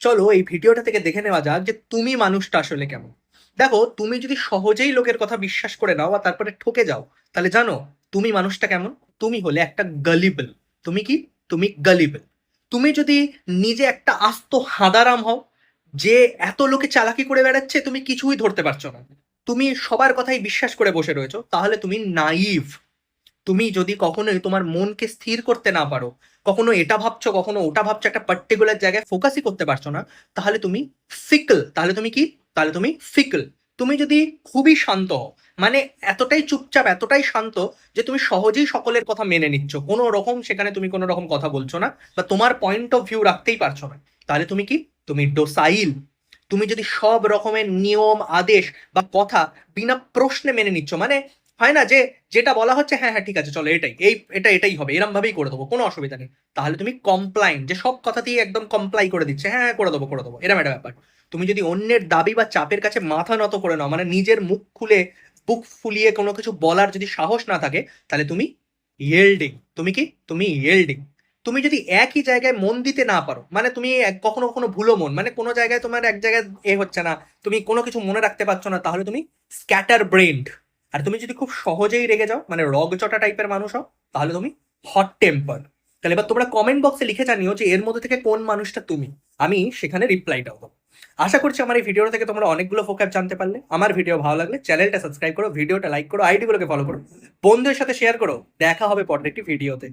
চলো এই ভিডিওটা থেকে দেখে নেওয়া যাক যে তুমি মানুষটা আসলে কেমন। দেখো, তুমি যদি সহজেই লোকের কথা বিশ্বাস করে নাও আর তারপরে ঠকে যাও, তাহলে জানো তুমি মানুষটা কেমন। তুমি হলে একটা গালিবল। তুমি কি? তুমি গালিবল। তুমি যদি নিজে একটা আস্ত হাঁদারাম হও, যে এত লোকে চালাকি করে বেড়াচ্ছে তুমি কিছুই ধরতে পারছো না, তুমি সবার কথাই বিশ্বাস করে বসে রয়েছো, তাহলে তুমি নাইভ। তুমি যদি কখনোই তোমার মনকে স্থির করতে না পারো, কখনো এটা ভাবছো কখনো ওটা ভাবছো, একটা পার্টিকুলার জায়গায় ফোকাসই করতে পারছো না, তাহলে তুমি ফিকল। তাহলে তুমি কি? তাহলে তুমি ফিকল। তুমি যদি খুবই শান্ত হও, মানে এতটাই চুপচাপ এতটাই শান্ত যে তুমি সহজেই সকলের কথা মেনে নিচ্ছ, কোনো রকম সেখানে তুমি কোনো রকম কথা বলছো না বা তোমার পয়েন্ট অফ ভিউ রাখতেই পারছো না, তাহলে তুমি কি? তুমি ডোসাইল। তুমি যদি সব রকমের নিয়ম আদেশ বা কথা বিনা প্রশ্নে মেনে নিচ্ছ, মানে হয় না যে যেটা বলা হচ্ছে হ্যাঁ হ্যাঁ ঠিক আছে চলো এটাই এটাই হবে, এরম ভাবেই করে দেবো, কোনো অসুবিধা নেই, তাহলে তুমি কমপ্লাইন্ট, যে সব কথাতেই একদম কমপ্লাই করে দিচ্ছে, হ্যাঁ হ্যাঁ করে দেবো এরম একটা ব্যাপার। তুমি যদি অন্যের দাবি বা চাপের কাছে মাথা নত করে নাও, মানে নিজের মুখ খুলে বুক ফুলিয়ে কোনো কিছু বলার যদি সাহস না থাকে, তাহলে তুমি ইয়েল্ডিং। তুমি কি? তুমি ইয়েল্ডিং। তুমি যদি একই জায়গায় মন দিতে না পারো, মানে তুমি কখনো কখনো ভুলো মন, মানে কোনো জায়গায় তোমার এক জায়গায় হচ্ছে না, তুমি কোনো কিছু মনে রাখতে পারছো না, তাহলে তুমি স্ক্যাটার ব্রেইনড। আর তুমি যদি খুব সহজেই রেগে যাও, মানে রগচটা টাইপের মানুষ হও, তাহলে তুমি হট টেম্পার। তাহলে এবার তোমরা কমেন্ট বক্সে লিখে জানিও যে এর মধ্যে থেকে কোন মানুষটা তুমি, আমি সেখানে রিপ্লাইটাও দেবো। আশা করছি আমার এই ভিডিওটা থেকে তোমরা অনেকগুলো ফোকাস জানতে পারলে। আমার ভিডিও ভালো লাগলে চ্যানেলটা সাবস্ক্রাইব করো, ভিডিওটা লাইক করো, আইডি গুলোকে ফলো করো, বন্ধুদের সাথে শেয়ার করো। দেখা হবে পরের একটি ভিডিওতে।